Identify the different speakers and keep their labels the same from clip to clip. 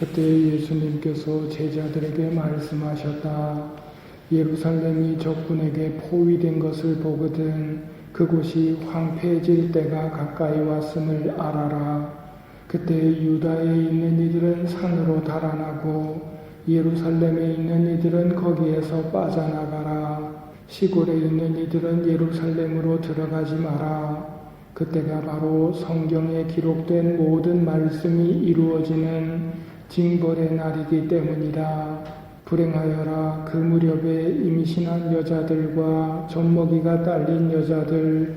Speaker 1: 그때 예수님께서 제자들에게 말씀하셨다. 예루살렘이 적군에게 포위된 것을 보거든 그곳이 황폐해질 때가 가까이 왔음을 알아라. 그때 유다에 있는 이들은 산으로 달아나고 예루살렘에 있는 이들은 거기에서 빠져나가라. 시골에 있는 이들은 예루살렘으로 들어가지 마라. 그때가 바로 성경에 기록된 모든 말씀이 이루어지는 징벌의 날이기 때문이다. 불행하여라. 그 무렵에 임신한 여자들과 젖먹이가 딸린 여자들,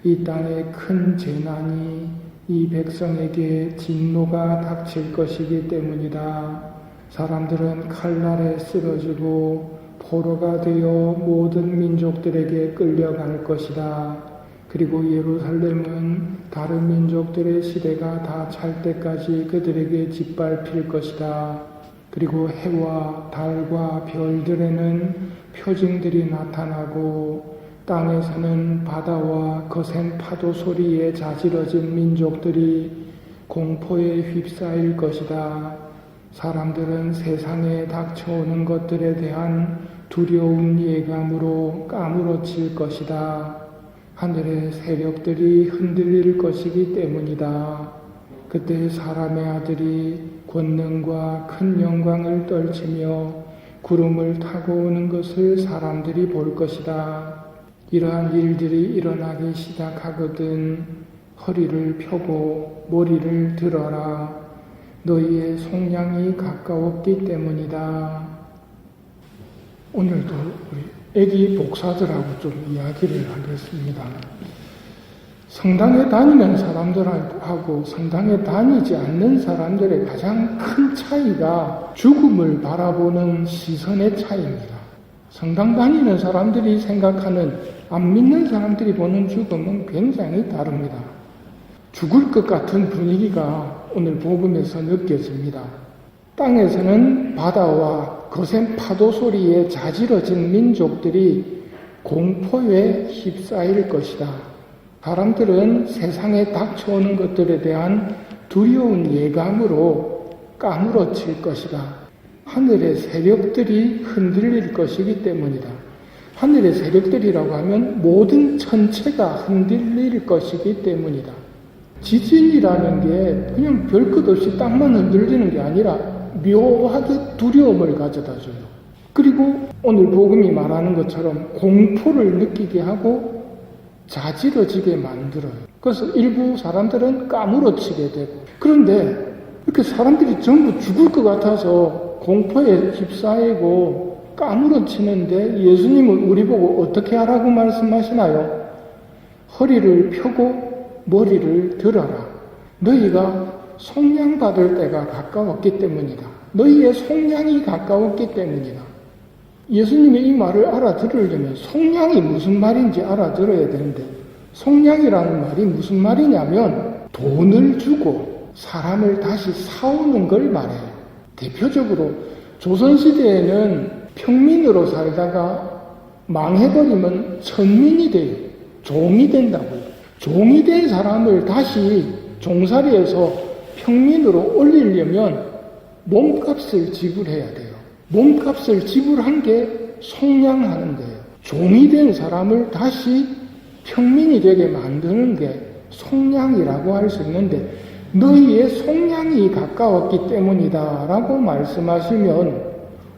Speaker 1: 이 땅에 큰 재난이 이 백성에게 진노가 닥칠 것이기 때문이다. 사람들은 칼날에 쓰러지고 포로가 되어 모든 민족들에게 끌려갈 것이다. 그리고 예루살렘은 다른 민족들의 시대가 다 찰 때까지 그들에게 짓밟힐 것이다. 그리고 해와 달과 별들에는 표징들이 나타나고 땅에서는 바다와 거센 파도 소리에 자지러진 민족들이 공포에 휩싸일 것이다. 사람들은 세상에 닥쳐오는 것들에 대한 두려운 예감으로 까무러칠 것이다. 하늘의 세력들이 흔들릴 것이기 때문이다. 그때 사람의 아들이 권능과 큰 영광을 떨치며 구름을 타고 오는 것을 사람들이 볼 것이다. 이러한 일들이 일어나기 시작하거든 허리를 펴고 머리를 들어라. 너희의 속량이 가까웠기 때문이다. 오늘도 우리 애기 복사들하고 좀 이야기를 하겠습니다. 성당에 다니는 사람들하고 성당에 다니지 않는 사람들의 가장 큰 차이가 죽음을 바라보는 시선의 차이입니다. 성당 다니는 사람들이 생각하는, 안 믿는 사람들이 보는 죽음은 굉장히 다릅니다. 죽을 것 같은 분위기가 오늘 복음에서 느껴집니다. 땅에서는 바다와 거센 파도 소리에 자지러진 민족들이 공포에 휩싸일 것이다. 사람들은 세상에 닥쳐오는 것들에 대한 두려운 예감으로 까무러칠 것이다. 하늘의 세력들이 흔들릴 것이기 때문이다. 하늘의 세력들이라고 하면 모든 천체가 흔들릴 것이기 때문이다. 지진이라는 게 그냥 별것 없이 땅만 흔들리는 게 아니라 묘하게 두려움을 가져다 줘요. 그리고 오늘 복음이 말하는 것처럼 공포를 느끼게 하고 자지러지게 만들어요. 그래서 일부 사람들은 까무러치게 되고, 그런데 이렇게 사람들이 전부 죽을 것 같아서 공포에 휩싸이고 까무러치는데 예수님은 우리 보고 어떻게 하라고 말씀하시나요? 허리를 펴고 머리를 들어라. 너희가 속량받을 때가 가까웠기 때문이다. 너희의 속량이 가까웠기 때문이다. 예수님의 이 말을 알아들으려면 속량이 무슨 말인지 알아들어야 되는데, 속량이라는 말이 무슨 말이냐면 돈을 주고 사람을 다시 사오는 걸 말해요. 대표적으로 조선시대에는 평민으로 살다가 망해버리면 천민이 돼요. 종이 된다고요. 종이 된 사람을 다시 종살이에서 평민으로 올리려면 몸값을 지불해야 돼요. 몸값을 지불한 게 속량하는 거예요. 종이 된 사람을 다시 평민이 되게 만드는 게 속량이라고 할 수 있는데, 너희의 속량이 가까웠기 때문이다 라고 말씀하시면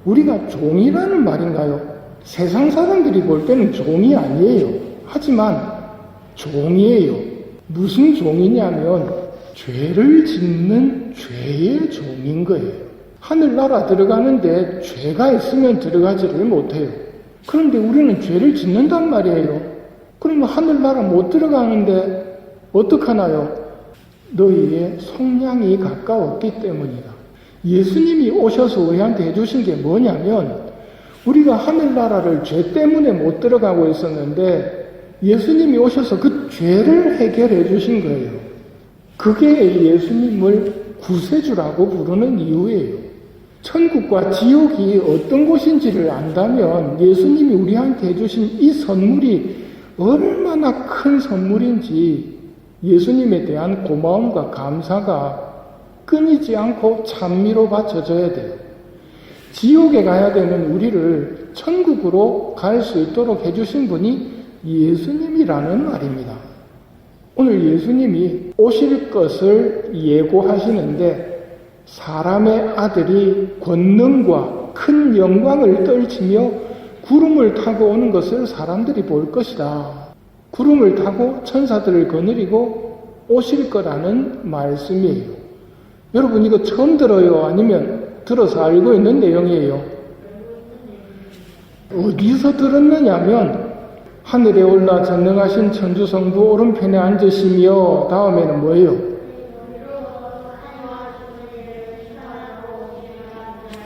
Speaker 1: 우리가 종이라는 말인가요? 세상 사람들이 볼 때는 종이 아니에요. 하지만 종이에요. 무슨 종이냐면 죄를 짓는 죄의 종인 거예요. 하늘나라 들어가는데 죄가 있으면 들어가지를 못해요. 그런데 우리는 죄를 짓는단 말이에요. 그러면 하늘나라 못 들어가는데 어떡하나요? 너희의 속량이 가까웠기 때문이다. 예수님이 오셔서 우리한테 해주신 게 뭐냐면, 우리가 하늘나라를 죄 때문에 못 들어가고 있었는데 예수님이 오셔서 그 죄를 해결해 주신 거예요. 그게 예수님을 구세주라고 부르는 이유예요. 천국과 지옥이 어떤 곳인지를 안다면 예수님이 우리한테 해주신 이 선물이 얼마나 큰 선물인지 예수님에 대한 고마움과 감사가 끊이지 않고 찬미로 바쳐져야 돼요. 지옥에 가야 되는 우리를 천국으로 갈 수 있도록 해주신 분이 예수님이라는 말입니다. 오늘 예수님이 오실 것을 예고하시는데 사람의 아들이 권능과 큰 영광을 떨치며 구름을 타고 오는 것을 사람들이 볼 것이다. 구름을 타고 천사들을 거느리고 오실 거라는 말씀이에요. 여러분 이거 처음 들어요? 아니면 들어서 알고 있는 내용이에요? 어디서 들었느냐면 하늘에 올라 전능하신 천주성부 오른편에 앉으시며 다음에는 뭐예요?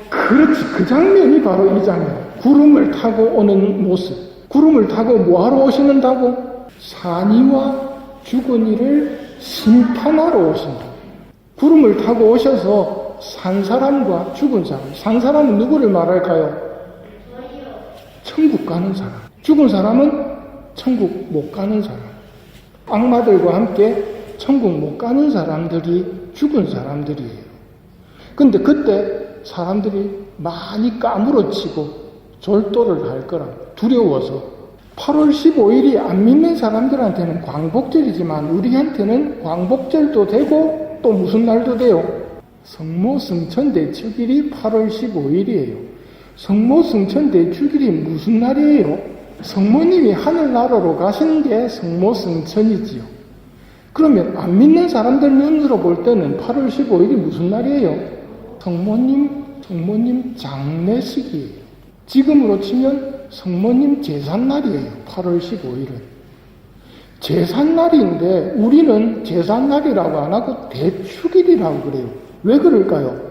Speaker 1: 그렇지, 그 장면이 바로 이 장면. 구름을 타고 오는 모습. 구름을 타고 뭐하러 오시는다고? 산이와 죽은 이를 심판하러 오신다. 구름을 타고 오셔서 산 사람과 죽은 사람. 산 사람은 누구를 말할까요? 천국 가는 사람. 죽은 사람은 천국 못 가는 사람. 악마들과 함께 천국 못 가는 사람들이 죽은 사람들이에요. 근데 그때 사람들이 많이 까무러치고 졸도를 할 거라 두려워서 8월 15일이 안 믿는 사람들한테는 광복절이지만 우리한테는 광복절도 되고 또 무슨 날도 돼요? 성모승천대축일이 8월 15일이에요. 성모승천대축일이 무슨 날이에요? 성모님이 하늘나라로 가시는 게 성모승천이지요. 그러면 안 믿는 사람들 눈으로 볼 때는 8월 15일이 무슨 날이에요? 성모님 장례식이에요. 지금으로 치면 성모님 제삿날이에요. 8월 15일은. 제삿날인데 우리는 제삿날이라고 안 하고 대축일이라고 그래요. 왜 그럴까요?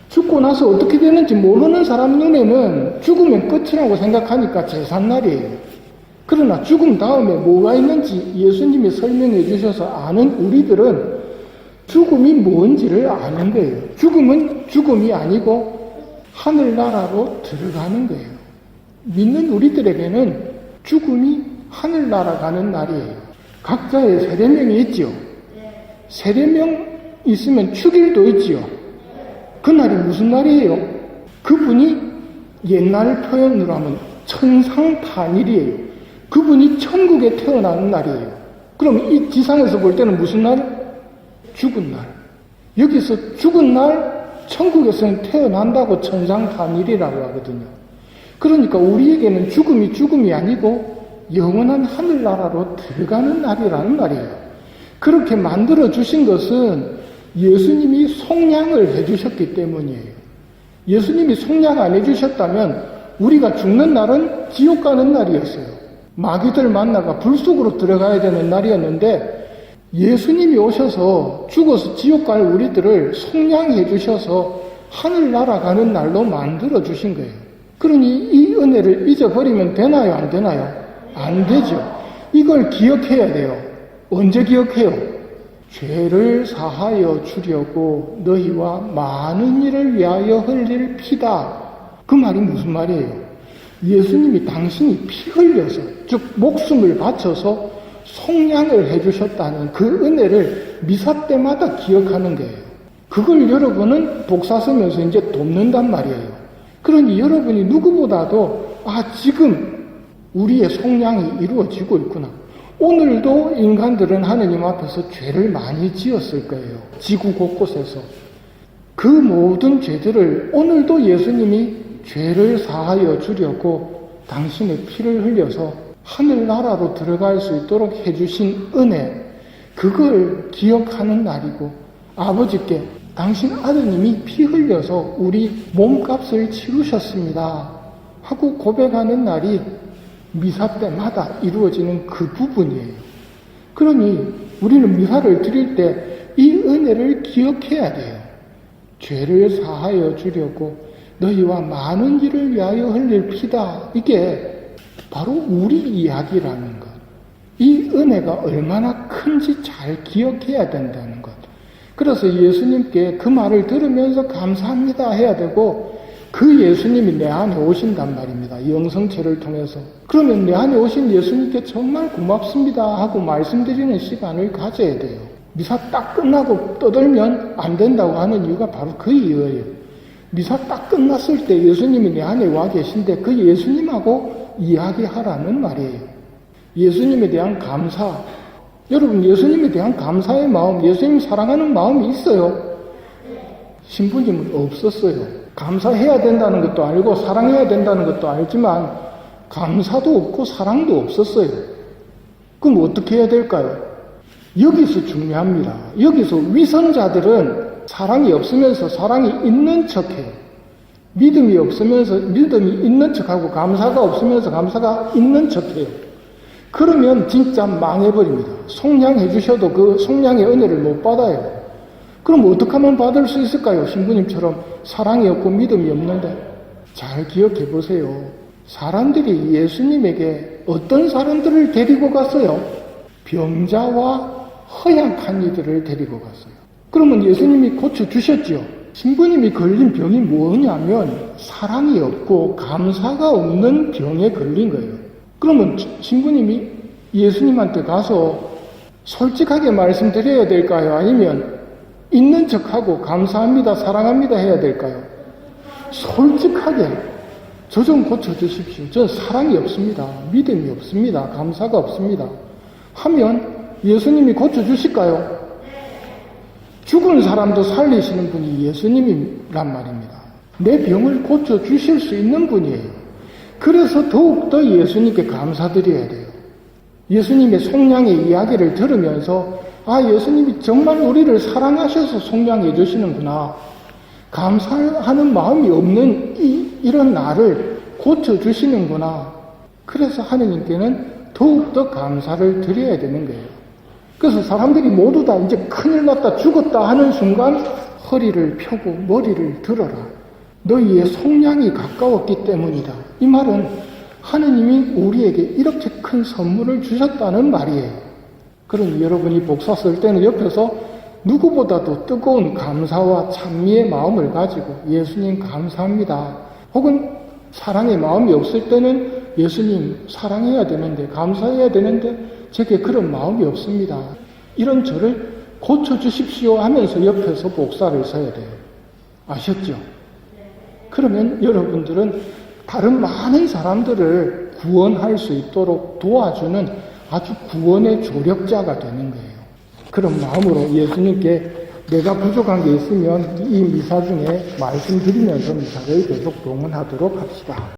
Speaker 1: 죽고 나서 어떻게 되는지 모르는 사람 눈에는 죽으면 끝이라고 생각하니까 제삿날이에요. 그러나 죽음 다음에 뭐가 있는지 예수님이 설명해 주셔서 아는 우리들은 죽음이 뭔지를 아는 거예요. 죽음은 죽음이 아니고 하늘나라로 들어가는 거예요. 믿는 우리들에게는 죽음이 하늘나라 가는 날이에요. 각자의 세례명이 있지요. 세례명 있으면 축일도 있지요. 그날이 무슨 날이에요? 그분이 옛날 표현으로 하면 천상탄일이에요. 그분이 천국에 태어나는 날이에요. 그럼 이 지상에서 볼 때는 무슨 날? 죽은 날. 여기서 죽은 날 천국에서는 태어난다고 천상탄일이라고 하거든요. 그러니까 우리에게는 죽음이 아니고 영원한 하늘나라로 들어가는 날이라는 말이에요. 그렇게 만들어 주신 것은 예수님이 속량을 해주셨기 때문이에요. 예수님이 속량 안 해주셨다면 우리가 죽는 날은 지옥 가는 날이었어요. 마귀들 만나가 불 속으로 들어가야 되는 날이었는데 예수님이 오셔서 죽어서 지옥 갈 우리들을 속량해 주셔서 하늘나라 가는 날로 만들어 주신 거예요. 그러니 이 은혜를 잊어버리면 되나요? 안 되나요? 안 되죠. 이걸 기억해야 돼요. 언제 기억해요? 죄를 사하여 주려고 너희와 많은 일을 위하여 흘릴 피다. 그 말이 무슨 말이에요? 예수님이 당신이 피 흘려서, 즉 목숨을 바쳐서 속량을 해주셨다는 그 은혜를 미사 때마다 기억하는 거예요. 그걸 여러분은 복사 쓰면서 이제 돕는단 말이에요. 그러니 여러분이 누구보다도 지금 우리의 속량이 이루어지고 있구나. 오늘도 인간들은 하느님 앞에서 죄를 많이 지었을 거예요. 지구 곳곳에서. 그 모든 죄들을 오늘도 예수님이 죄를 사하여 주려고 당신의 피를 흘려서 하늘나라로 들어갈 수 있도록 해주신 은혜, 그걸 기억하는 날이고 아버지께 당신 아드님이 피 흘려서 우리 몸값을 치르셨습니다 하고 고백하는 날이 미사 때마다 이루어지는 그 부분이에요. 그러니 우리는 미사를 드릴 때 이 은혜를 기억해야 돼요. 죄를 사하여 주려고 너희와 많은 일을 위하여 흘릴 피다. 이게 바로 우리 이야기라는 것. 이 은혜가 얼마나 큰지 잘 기억해야 된다는 것. 그래서 예수님께 그 말을 들으면서 감사합니다 해야 되고 그 예수님이 내 안에 오신단 말입니다. 영성체를 통해서. 그러면 내 안에 오신 예수님께 정말 고맙습니다 하고 말씀드리는 시간을 가져야 돼요. 미사 딱 끝나고 떠들면 안 된다고 하는 이유가 바로 그 이유예요. 미사 딱 끝났을 때 예수님이 내 안에 와 계신데 그 예수님하고 이야기하라는 말이에요. 예수님에 대한 감사. 여러분, 예수님에 대한 감사의 마음, 예수님 사랑하는 마음이 있어요? 신부님은 없었어요. 감사해야 된다는 것도 알고 사랑해야 된다는 것도 알지만 감사도 없고 사랑도 없었어요. 그럼 어떻게 해야 될까요? 여기서 중요합니다. 여기서 위선자들은 사랑이 없으면서 사랑이 있는 척해요. 믿음이 없으면서 믿음이 있는 척하고 감사가 없으면서 감사가 있는 척해요. 그러면 진짜 망해버립니다. 속량해 주셔도 그 속량의 은혜를 못 받아요. 그럼 어떻게 하면 받을 수 있을까요? 신부님처럼 사랑이 없고 믿음이 없는데. 잘 기억해 보세요. 사람들이 예수님에게 어떤 사람들을 데리고 갔어요? 병자와 허약한 이들을 데리고 갔어요. 그러면 예수님이 고쳐주셨죠. 신부님이 걸린 병이 뭐냐면 사랑이 없고 감사가 없는 병에 걸린 거예요. 그러면 신부님이 예수님한테 가서 솔직하게 말씀드려야 될까요? 아니면 있는 척하고 감사합니다, 사랑합니다 해야 될까요? 솔직하게 저 좀 고쳐주십시오. 저는 사랑이 없습니다. 믿음이 없습니다. 감사가 없습니다. 하면 예수님이 고쳐주실까요? 죽은 사람도 살리시는 분이 예수님이란 말입니다. 내 병을 고쳐주실 수 있는 분이에요. 그래서 더욱더 예수님께 감사드려야 돼요. 예수님의 속량의 이야기를 들으면서 예수님이 정말 우리를 사랑하셔서 속량해 주시는구나. 감사하는 마음이 없는 이런 나를 고쳐주시는구나. 그래서 하느님께는 더욱더 감사를 드려야 되는 거예요. 그래서 사람들이 모두 다 이제 큰일 났다, 죽었다 하는 순간 허리를 펴고 머리를 들어라. 너희의 속량이 가까웠기 때문이다. 이 말은 하느님이 우리에게 이렇게 큰 선물을 주셨다는 말이에요. 그러니 여러분이 복사 쓸 때는 옆에서 누구보다도 뜨거운 감사와 찬미의 마음을 가지고 예수님 감사합니다. 혹은 사랑의 마음이 없을 때는 예수님 사랑해야 되는데 감사해야 되는데 제게 그런 마음이 없습니다. 이런 저를 고쳐주십시오 하면서 옆에서 복사를 써야 돼요. 아셨죠? 그러면 여러분들은 다른 많은 사람들을 구원할 수 있도록 도와주는 아주 구원의 조력자가 되는 거예요. 그런 마음으로 예수님께 내가 부족한 게 있으면 이 미사 중에 말씀드리면서 미사를 계속 동원하도록 합시다.